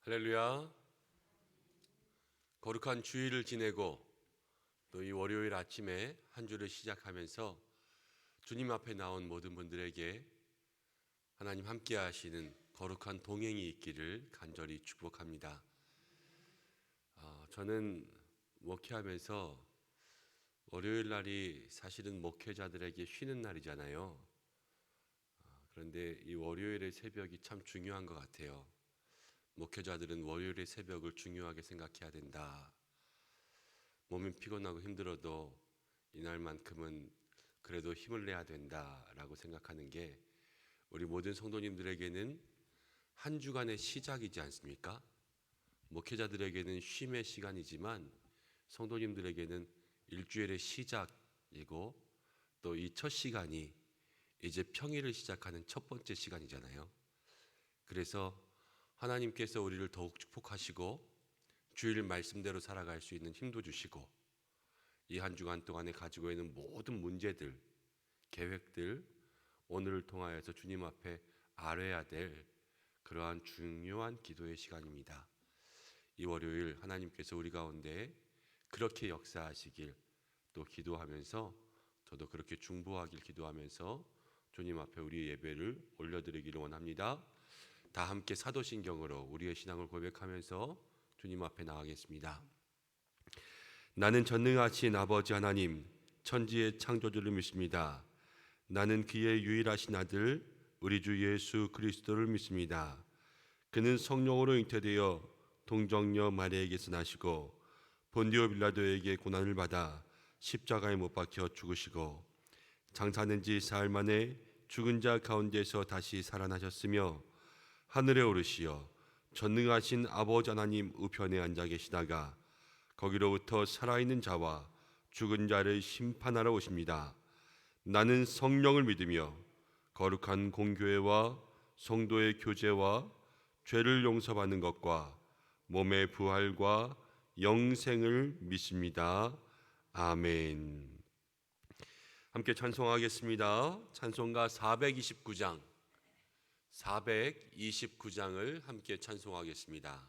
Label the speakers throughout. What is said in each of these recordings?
Speaker 1: 할렐루야. 거룩한 주일을 지내고 또 이 월요일 아침에 한 주를 시작하면서 주님 앞에 나온 모든 분들에게 하나님 함께 하시는 거룩한 동행이 있기를 간절히 축복합니다. 저는 목회하면서 월요일 날이 사실은 목회자들에게 쉬는 날이잖아요. 그런데 이 월요일의 새벽이 참 중요한 것 같아요. 목회자들은 월요일의 새벽을 중요하게 생각해야 된다. 몸이 피곤하고 힘들어도 이날만큼은 그래도 힘을 내야 된다라고 생각하는 게 우리 모든 성도님들에게는 한 주간의 시작이지 않습니까? 목회자들에게는 쉼의 시간이지만 성도님들에게는 일주일의 시작이고 또 이 첫 시간이 이제 평일을 시작하는 첫 번째 시간이잖아요. 그래서 하나님께서 우리를 더욱 축복하시고 주일 말씀대로 살아갈 수 있는 힘도 주시고 이 한 주간 동안에 가지고 있는 모든 문제들, 계획들 오늘을 통하여서 주님 앞에 아뢰야 될 그러한 중요한 기도의 시간입니다. 이 월요일 하나님께서 우리 가운데 그렇게 역사하시길 또 기도하면서 저도 그렇게 중보하길 기도하면서 주님 앞에 우리의 예배를 올려드리기를 원합니다. 다 함께 사도신경으로 우리의 신앙을 고백하면서 주님 앞에 나가겠습니다. 나는 전능하신 아버지 하나님, 천지의 창조주를 믿습니다. 나는 그의 유일하신 아들 우리 주 예수 그리스도를 믿습니다. 그는 성령으로 잉태되어 동정녀 마리아에게서 나시고 본디오 빌라도에게 고난을 받아 십자가에 못 박혀 죽으시고 장사된 지 사흘 만에 죽은 자 가운데서 다시 살아나셨으며 하늘에 오르시어 전능하신 아버지 하나님 우편에 앉아 계시다가 거기로부터 살아있는 자와 죽은 자를 심판하러 오십니다. 나는 성령을 믿으며 거룩한 공교회와 성도의 교제와 죄를 용서받는 것과 몸의 부활과 영생을 믿습니다. 아멘. 함께 찬송하겠습니다. 찬송가 429장을 함께 찬송하겠습니다.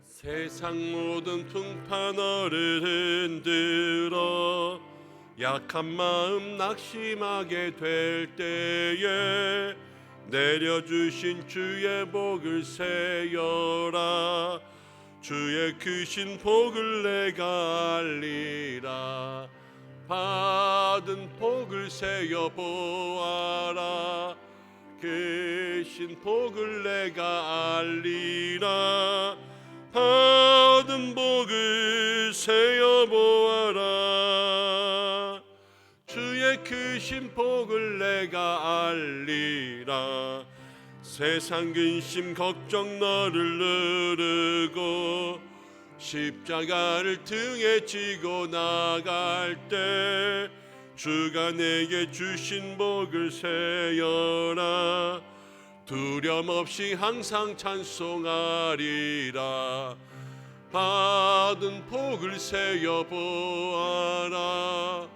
Speaker 1: 세상 모든 풍파너를 흔들어 약한 마음 낙심하게 될 때에 내려주신 주의 복을 세여라. 주의 크신 복을 내가 알리라. 받은 복을 세여 보아라. 크신 복을 내가 알리라. 받은 복을 세어 보아라. 주의 크신 복을 내가 알리라. 세상 근심 걱정 너를 누르고 십자가를 등에 지고 나갈 때 주가 내게 주신 복을 세여라. 두려움 없이 항상 찬송하리라. 받은 복을 세어 보아라.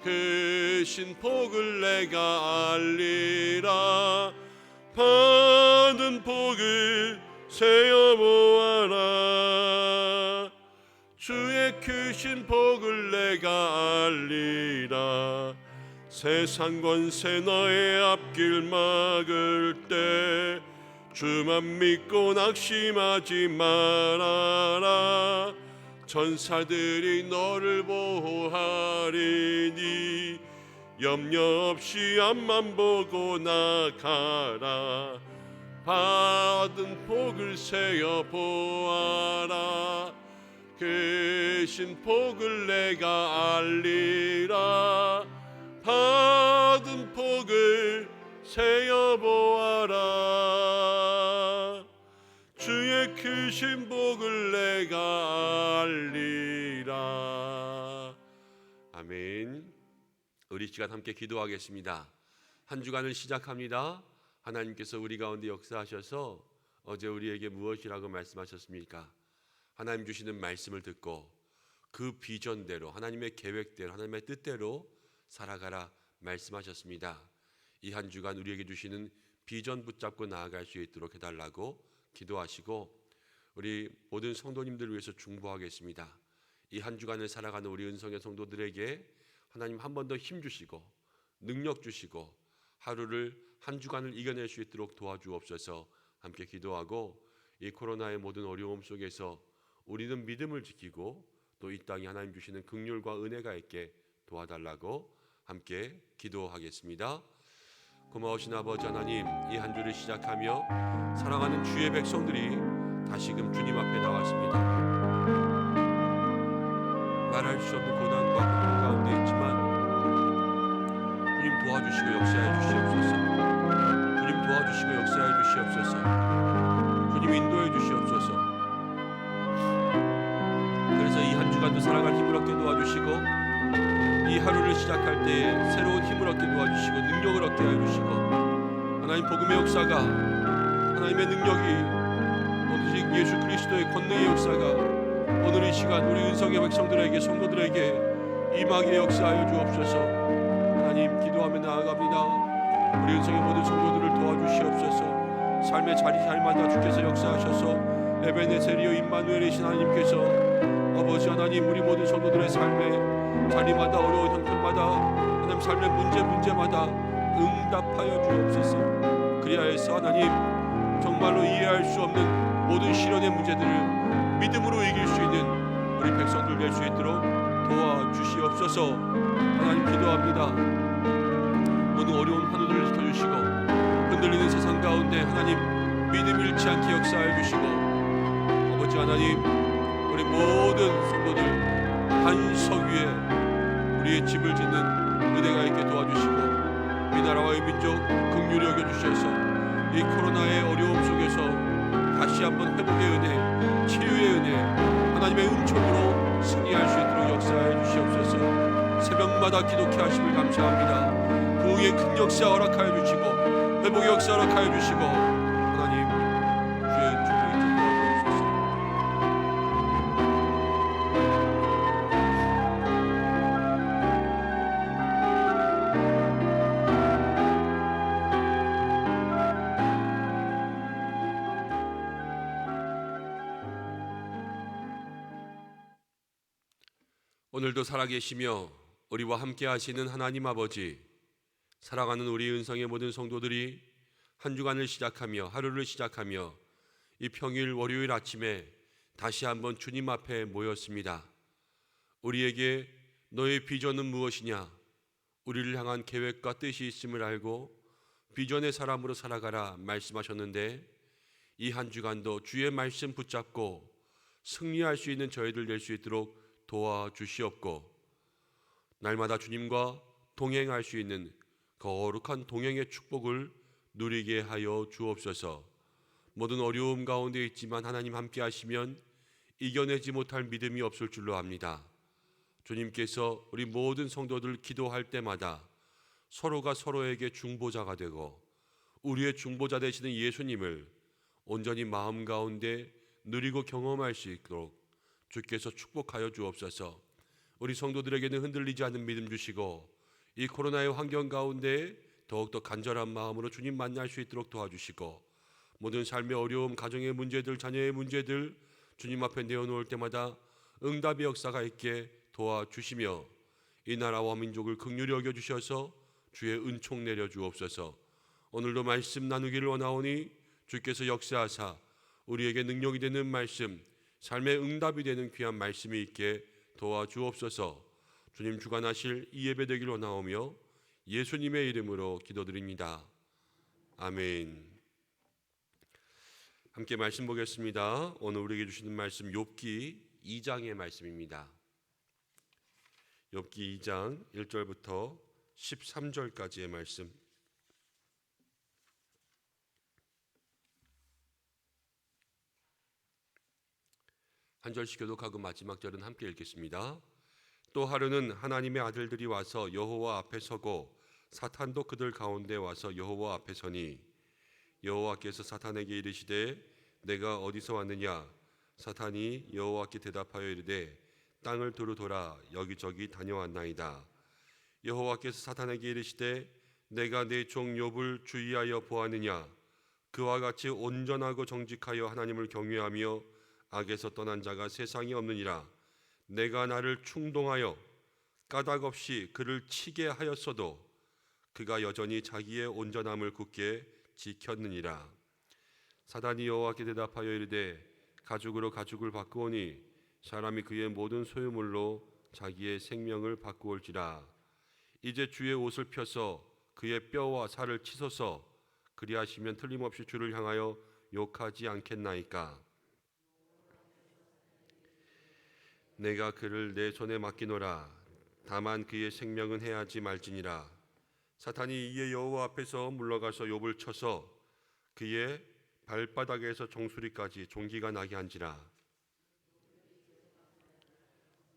Speaker 1: 크신 복을 내가 알리라. 받은 복을 세어 보아라. 주의 크신 복을 내가 알리라. 세상 권세 너의 앞길 막을 때 주만 믿고 낙심하지 말아라. 천사들이 너를 보호하리니 염려 없이 앞만 보고 나가라. 받은 복을 세어 보아라. 크신 복을 내가 알리라. 받은 복을 세어 보아라. 주의 크신 복을 내가 알리라. 아멘. 우리 시간 함께 기도하겠습니다. 한 주간을 시작합니다. 하나님께서 우리 가운데 역사하셔서 어제 우리에게 무엇이라고 말씀하셨습니까? 하나님 주시는 말씀을 듣고 그 비전대로, 하나님의 계획대로, 하나님의 뜻대로 살아가라 말씀하셨습니다. 이 한 주간 우리에게 주시는 비전 붙잡고 나아갈 수 있도록 해달라고 기도하시고, 우리 모든 성도님들을 위해서 중보하겠습니다. 이 한 주간을 살아가는 우리 은성의 성도들에게 하나님 한 번 더 힘 주시고 능력 주시고 하루를 한 주간을 이겨낼 수 있도록 도와주옵소서. 함께 기도하고, 이 코로나의 모든 어려움 속에서 우리는 믿음을 지키고 또 이 땅에 하나님 주시는 긍휼과 은혜가 있게 도와달라고 함께 기도하겠습니다. 고마우신 아버지 하나님, 이 한 주를 시작하며 사랑하는 주의 백성들이 다시금 주님 앞에 나왔습니다. 말할 수 없는 고난과 고통 가운데 있지만 주님 도와주시고 역사해 주시옵소서. 주님 도와주시고 역사해 주시옵소서. 주님 인도해 주시옵소서. 그래서 이 한 주간도 살아갈 힘을 얻게 도와주시고, 이 하루를 시작할 때에 새로운 힘을 얻게 도와주시고 능력을 얻게 해주시고, 하나님 복음의 역사가, 하나님의 능력이, 오직 예수 그리스도의 권능의 역사가 오늘 이 시간 우리 은성의 백성들에게, 성도들에게 임하게 역사하여 주옵소서. 하나님 기도하며 나아갑니다. 우리 은성의 모든 성도들을 도와주시옵소서. 삶의 자리자리마다 주께서 역사하셔서 에베네셀이요 임마누엘이신 하나님께서 아버지 하나님, 우리 모든 성도들의 삶에 자리마다, 어려운 형편마다, 하나님 삶의 문제마다 응답하여 주옵소서. 그리하여서 하나님 정말로 이해할 수 없는 모든 시련의 문제들을 믿음으로 이길 수 있는 우리 백성들 될 수 있도록 도와주시옵소서. 하나님 기도합니다. 모든 어려운 환우들을 지켜주시고 흔들리는 세상 가운데 하나님 믿음 잃지 않게 역사해 주시고, 아버지 하나님 우리 모든 성도들 반석 위에 우리의 집을 짓는 은혜가 있게 도와주시고, 이 나라와의 민족 긍휼히 여겨주셔서 이 코로나의 어려움 속에서 다시 한번 회복의 은혜, 치유의 은혜, 하나님의 은총으로 승리할 수 있도록 역사해 주시옵소서. 새벽마다 기독해 하심을 감사합니다. 부흥의 큰 역사 허락하여 주시고 회복의 역사 허락하여 주시고, 하나님 주의 은총을 있게 도와주옵소서. 오늘도 살아계시며 우리와 함께 하시는 하나님 아버지, 사랑하는 우리 은성의 모든 성도들이 한 주간을 시작하며 하루를 시작하며 이 평일 월요일 아침에 다시 한번 주님 앞에 모였습니다. 우리에게 너의 비전은 무엇이냐, 우리를 향한 계획과 뜻이 있음을 알고 비전의 사람으로 살아가라 말씀하셨는데, 이 한 주간도 주의 말씀 붙잡고 승리할 수 있는 저희들 될 수 있도록 도와주시옵고, 날마다 주님과 동행할 수 있는 거룩한 동행의 축복을 누리게 하여 주옵소서. 모든 어려움 가운데 있지만 하나님 함께 하시면 이겨내지 못할 믿음이 없을 줄로 압니다. 주님께서 우리 모든 성도들 기도할 때마다 서로가 서로에게 중보자가 되고 우리의 중보자 되시는 예수님을 온전히 마음 가운데 누리고 경험할 수 있도록 주께서 축복하여 주옵소서. 우리 성도들에게는 흔들리지 않는 믿음 주시고, 이 코로나의 환경 가운데 더욱더 간절한 마음으로 주님 만날 수 있도록 도와주시고, 모든 삶의 어려움, 가정의 문제들, 자녀의 문제들 주님 앞에 내어놓을 때마다 응답의 역사가 있게 도와주시며, 이 나라와 민족을 긍휼히 여겨주셔서 주의 은총 내려 주옵소서. 오늘도 말씀 나누기를 원하오니 주께서 역사하사 우리에게 능력이 되는 말씀, 삶의 응답이 되는 귀한 말씀이 있게 도와주옵소서. 주님 주관하실 이 예배 되기를 원하오며 예수님의 이름으로 기도드립니다. 아멘. 함께 말씀 보겠습니다. 오늘 우리에게 주시는 말씀 욥기 2장의 말씀입니다. 욥기 2장 1절부터 13절까지의 말씀. 한 절씩 교독하고 마지막 절은 함께 읽겠습니다. 또 하루는 하나님의 아들들이 와서 여호와 앞에 서고 사탄도 그들 가운데 와서 여호와 앞에 서니 여호와께서 사탄에게 이르시되 내가 어디서 왔느냐? 사탄이 여호와께 대답하여 이르되 땅을 두루 돌아 여기저기 다녀왔나이다. 여호와께서 사탄에게 이르시되 내가 내 종 욥을 주의하여 보았느냐? 그와 같이 온전하고 정직하여 하나님을 경외하며 악에서 떠난 자가 세상에 없느니라. 내가 나를 충동하여 까닭 없이 그를 치게 하였어도 그가 여전히 자기의 온전함을 굳게 지켰느니라. 사단이 여호와께 대답하여 이르되 가죽으로 가죽을 바꾸오니 사람이 그의 모든 소유물로 자기의 생명을 바꾸올지라. 이제 주의 옷을 펴서 그의 뼈와 살을 치소서. 그리하시면 틀림없이 주를 향하여 욕하지 않겠나이까. 내가 그를 내 손에 맡기노라. 다만 그의 생명은 해하지 말지니라. 사탄이 이에 여호와 앞에서 물러가서 욥을 쳐서 그의 발바닥에서 정수리까지 종기가 나게 한지라.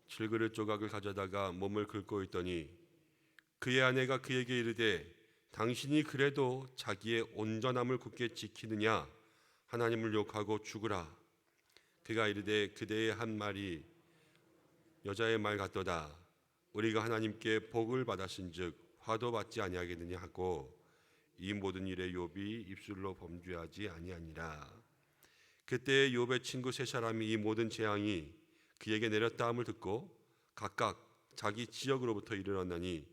Speaker 1: 7그릇 조각을 가져다가 몸을 긁고 있더니 그의 아내가 그에게 이르되 당신이 그래도 자기의 온전함을 굳게 지키느냐? 하나님을 욕하고 죽으라. 그가 이르되 그대의 한 말이 여자의 말 같도다. 우리가 하나님께 복을 받았은즉 화도 받지 아니하겠느냐 하고 이 모든 일에 욥이 입술로 범죄하지 아니하니라. 그때 욥의 친구 세 사람이 이 모든 재앙이 그에게 내렸다함을 듣고 각각 자기 지역으로부터 이르렀나니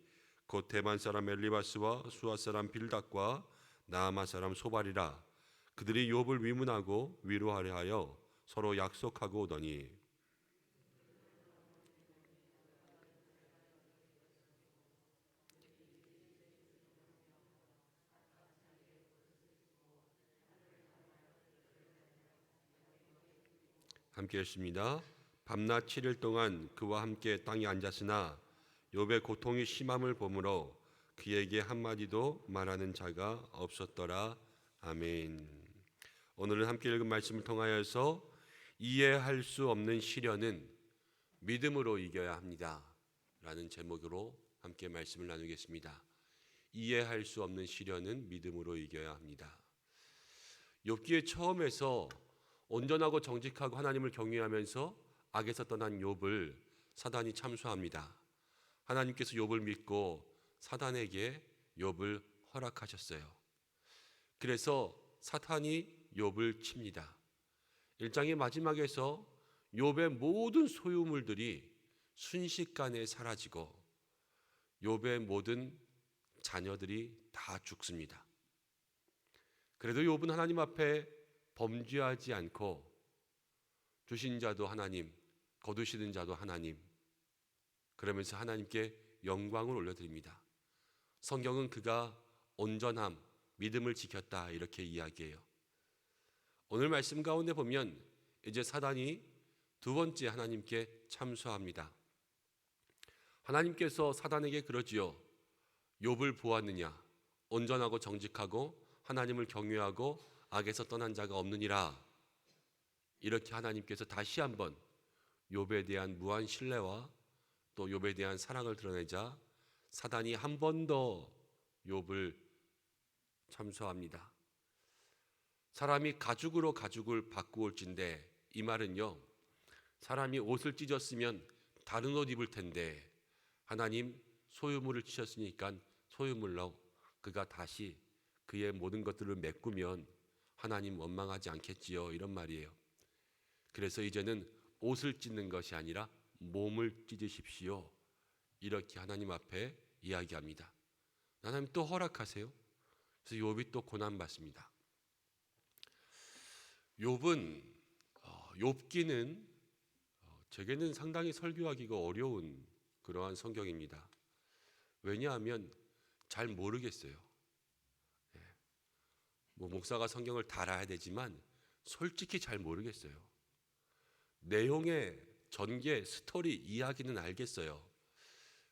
Speaker 1: 곧 대만 사람 엘리바스와 수아 사람 빌닷과 나아마 사람 소발이라. 그들이 욥을 위문하고 위로하려 하여 서로 약속하고 오더니 함께 했습니다. 밤낮 7일 동안 그와 함께 땅에 앉았으나 욥의 고통이 심함을 보므로 그에게 한마디도 말하는 자가 없었더라. 아멘. 오늘은 함께 읽은 말씀을 통하여서 이해할 수 없는 시련은 믿음으로 이겨야 합니다 라는 제목으로 함께 말씀을 나누겠습니다. 이해할 수 없는 시련은 믿음으로 이겨야 합니다. 욥기의 처음에서 온전하고 정직하고 하나님을 경외하면서 악에서 떠난 욥을 사단이 참소합니다. 하나님께서 욥을 믿고 사단에게 욥을 허락하셨어요. 그래서 사탄이 욥을 칩니다. 1장의 마지막에서 욥의 모든 소유물들이 순식간에 사라지고 욥의 모든 자녀들이 다 죽습니다. 그래도 욥은 하나님 앞에 범죄하지 않고 주신 자도 하나님, 거두시는 자도 하나님, 그러면서 하나님께 영광을 올려드립니다. 성경은 그가 온전함, 믿음을 지켰다 이렇게 이야기해요. 오늘 말씀 가운데 보면 이제 사단이 두 번째 하나님께 참소합니다. 하나님께서 사단에게 그러지요. 욥을 보았느냐? 온전하고 정직하고 하나님을 경외하고 악에서 떠난 자가 없느니라. 이렇게 하나님께서 다시 한번 욥에 대한 무한 신뢰와 또 욥에 대한 사랑을 드러내자 사단이 한 번 더 욥을 참소합니다. 사람이 가죽으로 가죽을 바꾸올진데, 이 말은요, 사람이 옷을 찢었으면 다른 옷 입을 텐데 하나님 소유물을 찢었으니까 소유물로 그가 다시 그의 모든 것들을 메꾸면 하나님 원망하지 않겠지요, 이런 말이에요. 그래서 이제는 옷을 찢는 것이 아니라 몸을 찢으십시오, 이렇게 하나님 앞에 이야기합니다. 하나님 또 허락하세요. 그래서 욥이 또 고난받습니다. 욥기는 제게는 상당히 설교하기가 어려운 그러한 성경입니다. 왜냐하면 잘 모르겠어요. 목사가 성경을 다 알아야 되지만 솔직히 잘 모르겠어요. 내용의 전개, 스토리, 이야기는 알겠어요.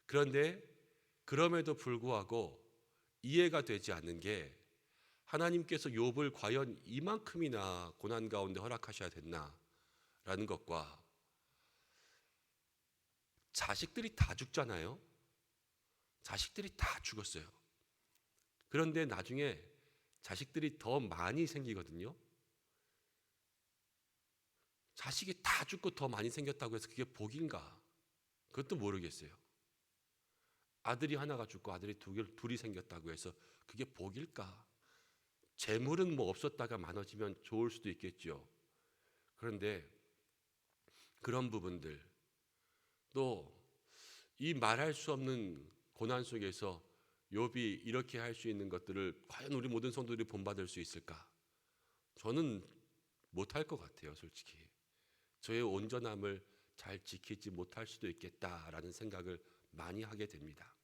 Speaker 1: 그런데 그럼에도 불구하고 이해가 되지 않는 게, 하나님께서 욥을 과연 이만큼이나 고난 가운데 허락하셔야 됐나라는 것과, 자식들이 다 죽잖아요. 자식들이 다 죽었어요. 그런데 나중에 자식들이 더 많이 생기거든요. 자식이 다 죽고 더 많이 생겼다고 해서 그게 복인가? 그것도 모르겠어요. 아들이 하나가 죽고 아들이 둘이 생겼다고 해서 그게 복일까? 재물은 뭐 없었다가 많아지면 좋을 수도 있겠죠. 그런데 그런 부분들, 또 이 말할 수 없는 고난 속에서 욥이 이렇게 할 수 있는 것들을 과연 우리 모든 성도들이 본받을 수 있을까? 저는 못할 것 같아요, 솔직히. 저의 온전함을 잘 지키지 못할 수도 있겠다라는 생각을 많이 하게 됩니다.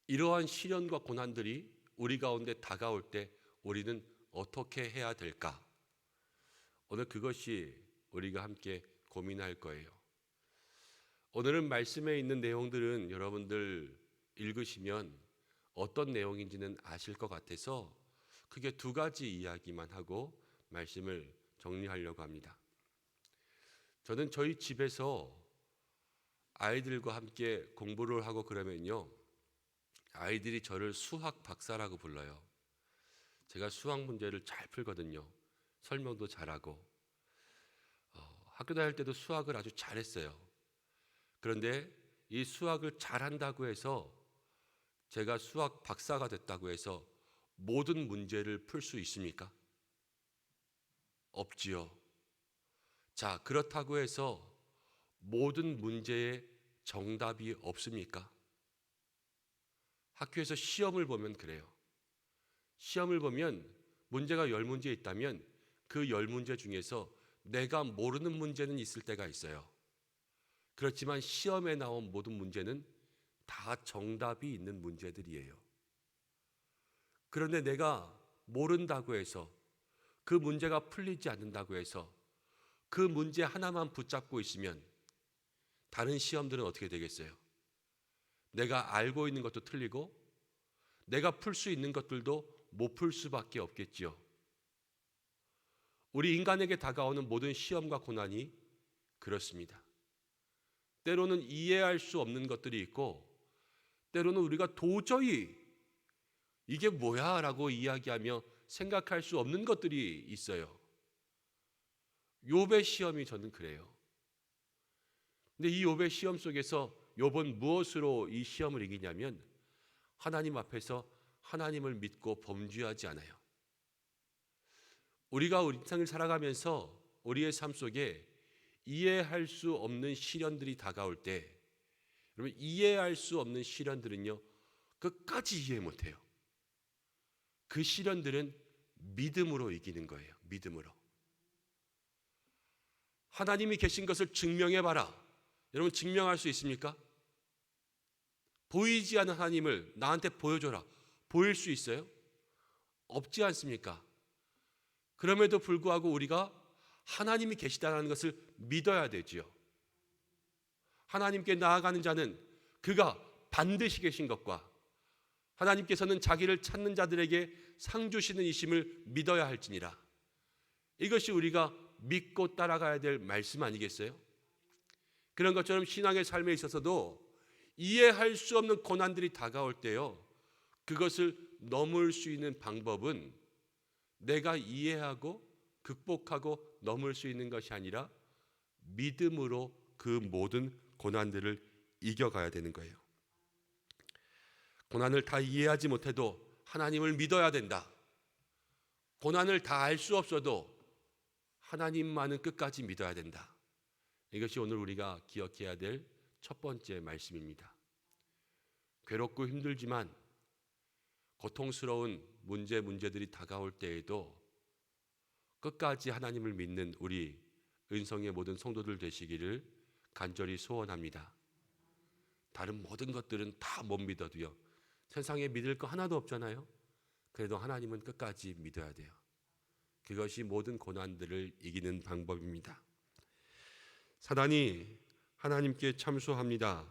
Speaker 1: 이러한 시련과 고난들이 우리 가운데 다가올 때 우리는 어떻게 해야 될까? 오늘 그것이 우리가 함께 고민할 거예요. 오늘은 말씀에 있는 내용들은 여러분들 읽으시면 어떤 내용인지는 아실 것 같아서 크게 두 가지 이야기만 하고 말씀을 정리하려고 합니다. 저는 저희 집에서 아이들과 함께 공부를 하고 그러면요, 아이들이 저를 수학 박사라고 불러요. 제가 수학 문제를 잘 풀거든요. 설명도 잘하고 학교 다닐 때도 수학을 아주 잘했어요. 그런데 이 수학을 잘한다고 해서 제가 수학 박사가 됐다고 해서 모든 문제를 풀 수 있습니까? 없지요. 자, 그렇다고 해서 모든 문제에 정답이 없습니까? 학교에서 시험을 보면 그래요. 시험을 보면 문제가 10문제 있다면 그 10문제 중에서 내가 모르는 문제는 있을 때가 있어요. 그렇지만 시험에 나온 모든 문제는 다 정답이 있는 문제들이에요. 그런데 내가 모른다고 해서 그 문제가 풀리지 않는다고 해서 그 문제 하나만 붙잡고 있으면 다른 시험들은 어떻게 되겠어요? 내가 알고 있는 것도 틀리고 내가 풀 수 있는 것들도 못 풀 수밖에 없겠지요. 우리 인간에게 다가오는 모든 시험과 고난이 그렇습니다. 때로는 이해할 수 없는 것들이 있고 때로는 우리가 도저히 이게 뭐야 라고 이야기하며 생각할 수 없는 것들이 있어요. 욥의 시험이 저는 그래요. 근데 이 욥의 시험 속에서 욥은 무엇으로 이 시험을 이기냐면 하나님 앞에서 하나님을 믿고 범죄하지 않아요. 우리가 우리 인생을 살아가면서 우리의 삶 속에 이해할 수 없는 시련들이 다가올 때 여러분 이해할 수 없는 시련들은요 끝까지 이해 못해요. 그 시련들은 믿음으로 이기는 거예요. 믿음으로. 하나님이 계신 것을 증명해봐라. 여러분 증명할 수 있습니까? 보이지 않는 하나님을 나한테 보여줘라. 보일 수 있어요? 없지 않습니까? 그럼에도 불구하고 우리가 하나님이 계시다는 것을 믿어야 되지요. 하나님께 나아가는 자는 그가 반드시 계신 것과 하나님께서는 자기를 찾는 자들에게 상 주시는 이심을 믿어야 할지니라. 이것이 우리가 믿고 따라가야 될 말씀 아니겠어요? 그런 것처럼 신앙의 삶에 있어서도 이해할 수 없는 고난들이 다가올 때요, 그것을 넘을 수 있는 방법은 내가 이해하고 극복하고 넘을 수 있는 것이 아니라 믿음으로 그 모든 고난들을 이겨가야 되는 거예요. 고난을 다 이해하지 못해도 하나님을 믿어야 된다. 고난을 다 알 수 없어도 하나님만은 끝까지 믿어야 된다. 이것이 오늘 우리가 기억해야 될 첫 번째 말씀입니다. 괴롭고 힘들지만 고통스러운 문제들이 다가올 때에도 끝까지 하나님을 믿는 우리 은성의 모든 성도들 되시기를 간절히 소원합니다. 다른 모든 것들은 다 못 믿어도요, 세상에 믿을 거 하나도 없잖아요. 그래도 하나님은 끝까지 믿어야 돼요. 그것이 모든 고난들을 이기는 방법입니다. 사단이 하나님께 참소합니다.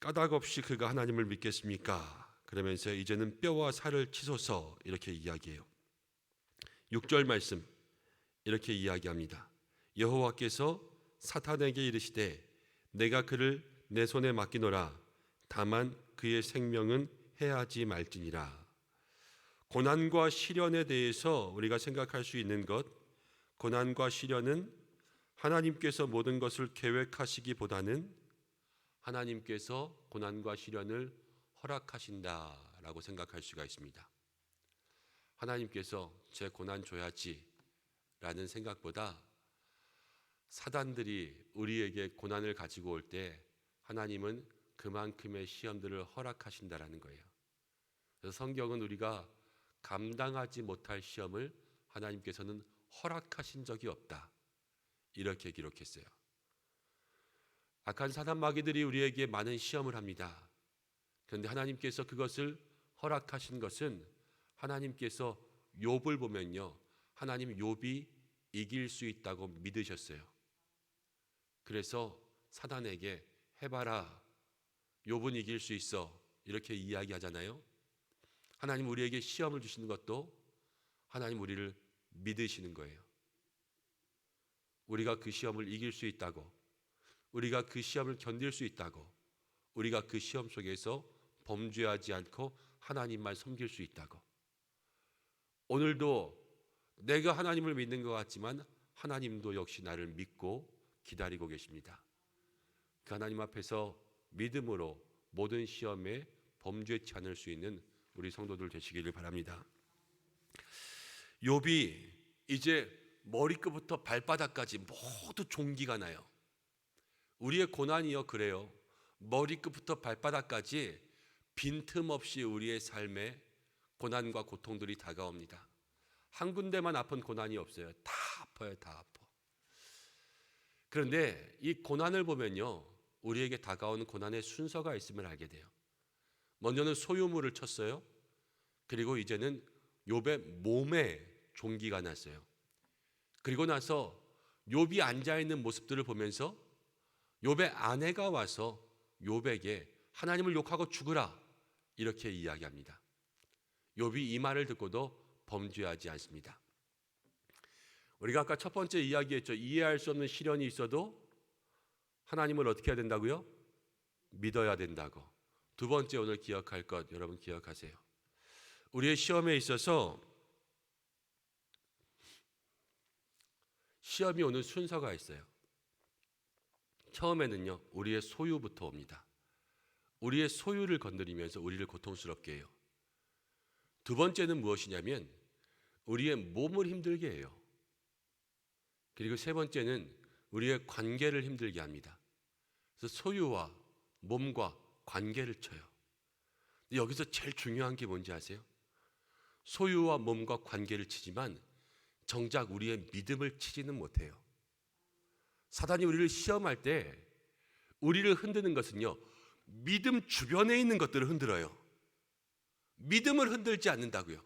Speaker 1: 까닭 없이 그가 하나님을 믿겠습니까? 그러면서 이제는 뼈와 살을 치소서 이렇게 이야기해요. 6절 말씀 이렇게 이야기합니다. 여호와께서 사탄에게 이르시되 내가 그를 내 손에 맡기노라. 다만 그의 생명은 해하지 말지니라. 고난과 시련에 대해서 우리가 생각할 수 있는 것, 고난과 시련은 하나님께서 모든 것을 계획하시기보다는 하나님께서 고난과 시련을 허락하신다라고 생각할 수가 있습니다. 하나님께서 제 고난 줘야지 라는 생각보다 사단들이 우리에게 고난을 가지고 올 때 하나님은 그만큼의 시험들을 허락하신다라는 거예요. 그래서 성경은 우리가 감당하지 못할 시험을 하나님께서는 허락하신 적이 없다, 이렇게 기록했어요. 악한 사단 마귀들이 우리에게 많은 시험을 합니다. 그런데 하나님께서 그것을 허락하신 것은 하나님께서 욥을 보면요, 하나님 욥이 이길 수 있다고 믿으셨어요. 그래서 사단에게 해봐라, 욥은 이길 수 있어, 이렇게 이야기하잖아요. 하나님 우리에게 시험을 주시는 것도 하나님 우리를 믿으시는 거예요. 우리가 그 시험을 이길 수 있다고, 우리가 그 시험을 견딜 수 있다고, 우리가 그 시험 속에서 범죄하지 않고 하나님만 섬길 수 있다고. 오늘도 내가 하나님을 믿는 것 같지만 하나님도 역시 나를 믿고 기다리고 계십니다. 그 하나님 앞에서 믿음으로 모든 시험에 범죄치 않을 수 있는 우리 성도들 되시기를 바랍니다. 욥이 이제 머리끝부터 발바닥까지 모두 종기가 나요. 우리의 고난이요 그래요. 머리끝부터 발바닥까지 빈틈없이 우리의 삶에 고난과 고통들이 다가옵니다. 한 군데만 아픈 고난이 없어요. 다 아파요. 다 아파. 그런데 이 고난을 보면요, 우리에게 다가오는 고난의 순서가 있음을 알게 돼요. 먼저는 소유물을 쳤어요. 그리고 이제는 욥의 몸에 종기가 났어요. 그리고 나서 욥이 앉아있는 모습들을 보면서 욥의 아내가 와서 욥에게 하나님을 욕하고 죽으라, 이렇게 이야기합니다. 욥이 이 말을 듣고도 범죄하지 않습니다. 우리가 아까 첫 번째 이야기했죠. 이해할 수 없는 시련이 있어도 하나님을 어떻게 해야 된다고요? 믿어야 된다고. 두 번째 오늘 기억할 것, 여러분 기억하세요. 우리의 시험에 있어서 시험이 오는 순서가 있어요. 처음에는요, 우리의 소유부터 옵니다. 우리의 소유를 건드리면서 우리를 고통스럽게 해요. 두 번째는 무엇이냐면 우리의 몸을 힘들게 해요. 그리고 세 번째는 우리의 관계를 힘들게 합니다. 그래서 소유와 몸과 관계를 쳐요. 여기서 제일 중요한 게 뭔지 아세요? 소유와 몸과 관계를 치지만 정작 우리의 믿음을 치지는 못해요. 사단이 우리를 시험할 때 우리를 흔드는 것은요, 믿음 주변에 있는 것들을 흔들어요. 믿음을 흔들지 않는다고요.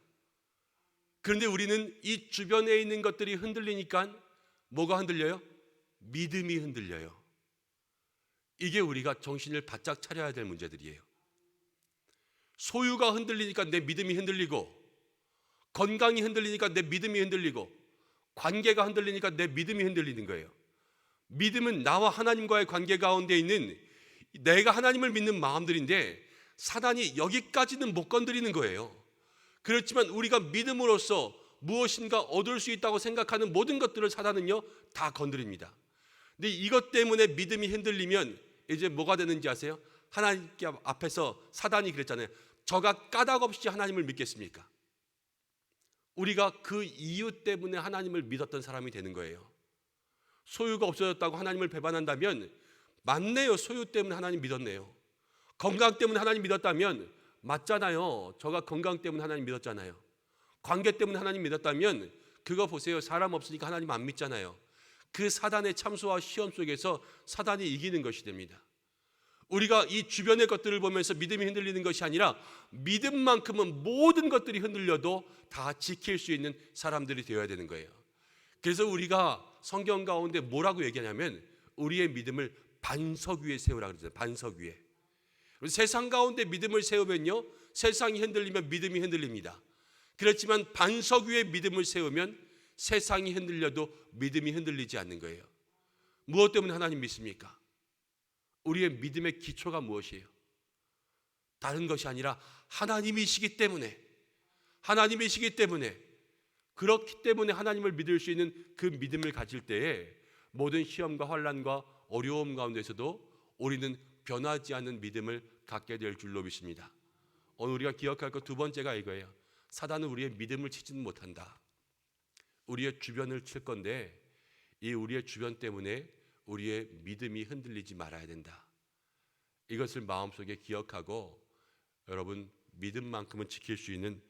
Speaker 1: 그런데 우리는 이 주변에 있는 것들이 흔들리니까 뭐가 흔들려요? 믿음이 흔들려요. 이게 우리가 정신을 바짝 차려야 될 문제들이에요. 소유가 흔들리니까 내 믿음이 흔들리고, 건강이 흔들리니까 내 믿음이 흔들리고, 관계가 흔들리니까 내 믿음이 흔들리는 거예요. 믿음은 나와 하나님과의 관계 가운데 있는 내가 하나님을 믿는 마음들인데 사단이 여기까지는 못 건드리는 거예요. 그렇지만 우리가 믿음으로써 무엇인가 얻을 수 있다고 생각하는 모든 것들을 사단은요 다 건드립니다. 근데 이것 때문에 믿음이 흔들리면 이제 뭐가 되는지 아세요? 하나님 앞에서 사단이 그랬잖아요. 저가 까닭없이 하나님을 믿겠습니까? 우리가 그 이유 때문에 하나님을 믿었던 사람이 되는 거예요. 소유가 없어졌다고 하나님을 배반한다면 맞네요. 소유 때문에 하나님 믿었네요. 건강 때문에 하나님 믿었다면 맞잖아요. 저가 건강 때문에 하나님 믿었잖아요. 관계 때문에 하나님 믿었다면 그거 보세요. 사람 없으니까 하나님 안 믿잖아요. 그 사단의 참소와 시험 속에서 사단이 이기는 것이 됩니다. 우리가 이 주변의 것들을 보면서 믿음이 흔들리는 것이 아니라 믿음만큼은 모든 것들이 흔들려도 다 지킬 수 있는 사람들이 되어야 되는 거예요. 그래서 우리가 성경 가운데 뭐라고 얘기하냐면 우리의 믿음을 반석 위에 세우라고 그러잖아요. 반석 위에. 세상 가운데 믿음을 세우면요, 세상이 흔들리면 믿음이 흔들립니다. 그렇지만 반석 위에 믿음을 세우면 세상이 흔들려도 믿음이 흔들리지 않는 거예요. 무엇 때문에 하나님 믿습니까? 우리의 믿음의 기초가 무엇이에요? 다른 것이 아니라 하나님이시기 때문에, 하나님이시기 때문에, 그렇기 때문에 하나님을 믿을 수 있는 그 믿음을 가질 때에 모든 시험과 환난과 어려움 가운데서도 우리는 변하지 않는 믿음을 갖게 될 줄로 믿습니다. 오늘 우리가 기억할 것 두 번째가 이거예요. 사단은 우리의 믿음을 치지는 못한다. 우리의 주변을 칠 건데 이 우리의 주변 때문에 우리의 믿음이 흔들리지 말아야 된다. 이것을 마음속에 기억하고 여러분 믿음만큼은 지킬 수 있는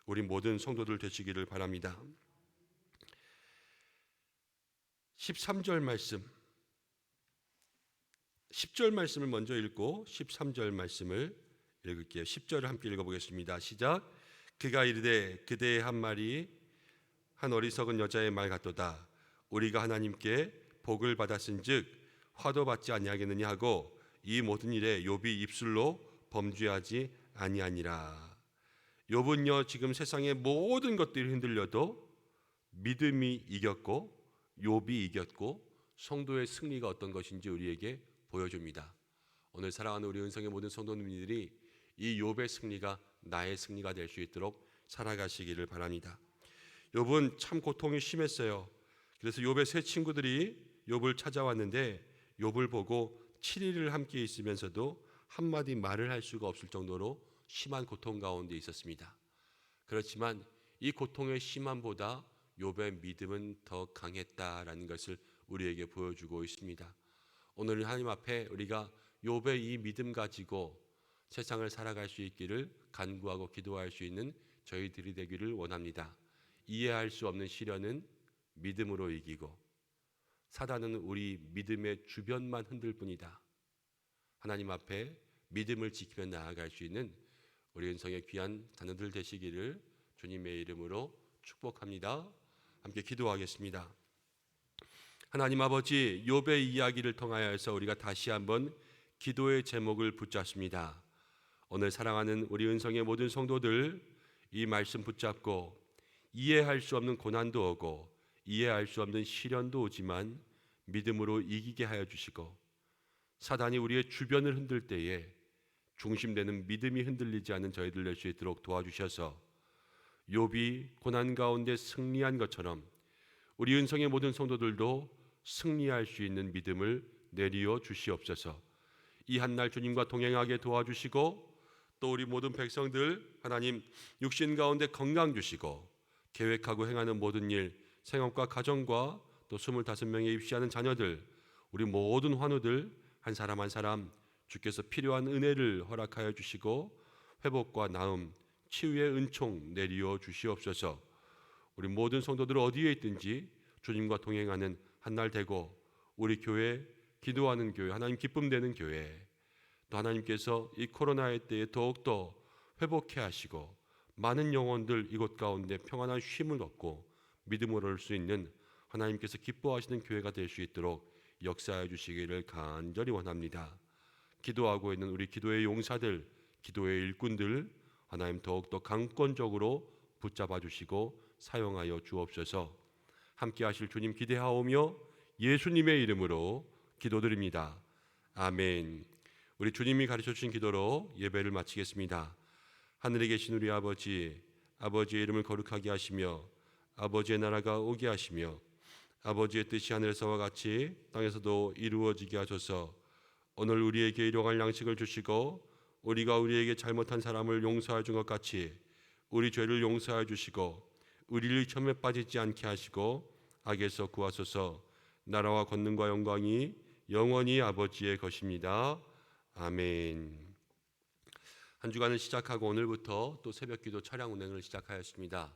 Speaker 1: 우리 모든 성도들 되시기를 바랍니다. 13절 말씀, 10절 말씀을 먼저 읽고 13절 말씀을 읽을게요. 10절을 함께 읽어보겠습니다. 시작. 그가 이르되 그대의 한 말이 한 어리석은 여자의 말 같도다. 우리가 하나님께 복을 받았은즉 화도 받지 아니하겠느냐 하고 이 모든 일에 욥이 입술로 범죄하지 아니하니라. 욥은요 지금 세상의 모든 것들이 흔들려도 믿음이 이겼고 욥이 이겼고 성도의 승리가 어떤 것인지 우리에게 보여줍니다. 오늘 사랑하는 우리 은성의 모든 성도님들이 이 욥의 승리가 나의 승리가 될 수 있도록 살아가시기를 바랍니다. 욥은 참 고통이 심했어요. 그래서 욥의 세 친구들이 욥을 찾아왔는데 욥을 보고 7일을 함께 있으면서도 한마디 말을 할 수가 없을 정도로 심한 고통 가운데 있었습니다. 그렇지만 이 고통의 심함보다 욥의 믿음은 더 강했다라는 것을 우리에게 보여주고 있습니다. 오늘 하나님 앞에 우리가 욥의 이 믿음 가지고 세상을 살아갈 수 있기를 간구하고 기도할 수 있는 저희들이 되기를 원합니다. 이해할 수 없는 시련은 믿음으로 이기고 사단은 우리 믿음의 주변만 흔들 뿐이다. 하나님 앞에 믿음을 지키며 나아갈 수 있는 우리 은성의 귀한 자녀들 되시기를 주님의 이름으로 축복합니다. 함께 기도하겠습니다. 하나님 아버지, 욥의 이야기를 통하여서 우리가 다시 한번 기도의 제목을 붙잡습니다. 오늘 사랑하는 우리 은성의 모든 성도들 이 말씀 붙잡고 이해할 수 없는 고난도 오고 이해할 수 없는 시련도 오지만 믿음으로 이기게 하여 주시고 사단이 우리의 주변을 흔들 때에 중심되는 믿음이 흔들리지 않는 저희들 될 수 있도록 도와주셔서 욥이 고난 가운데 승리한 것처럼 우리 은성의 모든 성도들도 승리할 수 있는 믿음을 내리어 주시옵소서. 이 한날 주님과 동행하게 도와주시고 또 우리 모든 백성들 하나님 육신 가운데 건강 주시고 계획하고 행하는 모든 일 생업과 가정과 또 25명의 입시하는 자녀들 우리 모든 환우들 한 사람 한 사람 주께서 필요한 은혜를 허락하여 주시고 회복과 나음 치유의 은총 내리어 주시옵소서. 우리 모든 성도들 어디에 있든지 주님과 동행하는 한날 되고 우리 교회 기도하는 교회 하나님 기쁨 되는 교회 또 하나님께서 이 코로나의 때에 더욱더 회복해 하시고 많은 영혼들 이곳 가운데 평안한 쉼을 얻고 믿음으로 올 수 있는 하나님께서 기뻐하시는 교회가 될 수 있도록 역사해 주시기를 간절히 원합니다. 기도하고 있는 우리 기도의 용사들, 기도의 일꾼들 하나님 더욱더 강권적으로 붙잡아 주시고 사용하여 주옵소서. 함께 하실 주님 기대하오며 예수님의 이름으로 기도드립니다. 아멘. 우리 주님이 가르쳐 주신 기도로 예배를 마치겠습니다. 하늘에 계신 우리 아버지, 아버지의 이름을 거룩하게 하시며 아버지의 나라가 오게 하시며 아버지의 뜻이 하늘에서와 같이 땅에서도 이루어지게 하소서. 오늘 우리에게 일용할 양식을 주시고 우리가 우리에게 잘못한 사람을 용서해 준 것 같이 우리 죄를 용서해 주시고 우리를 시험에 빠지지 않게 하시고 악에서 구하소서. 나라와 권능과 영광이 영원히 아버지의 것입니다. 아멘. 한 주간을 시작하고 오늘부터 또 새벽기도 차량 운행을 시작하였습니다.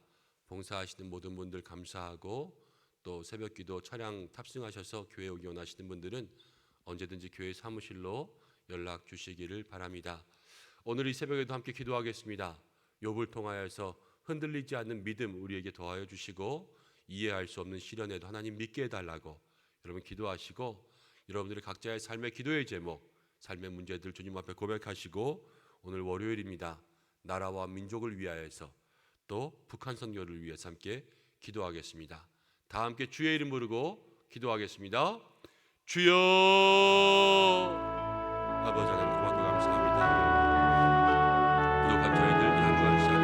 Speaker 1: 봉사하시는 모든 분들 감사하고 또 새벽기도 차량 탑승하셔서 교회 오기 원하시는 분들은 언제든지 교회 사무실로 연락 주시기를 바랍니다. 오늘 이 새벽에도 함께 기도하겠습니다. 욥을 통하여서 흔들리지 않는 믿음 우리에게 더하여 주시고 이해할 수 없는 시련에도 하나님 믿게 해달라고 여러분 기도하시고 여러분들의 각자의 삶의 기도의 제목 삶의 문제들 주님 앞에 고백하시고 오늘 월요일입니다. 나라와 민족을 위하여서 또 북한 선교를 위해서 함께 기도하겠습니다. 다 함께 주의 이름 부르고 기도하겠습니다. 주여. 아버지 하나님 고맙고 감사합니다. 부족한 저희들 이 한 주간 시작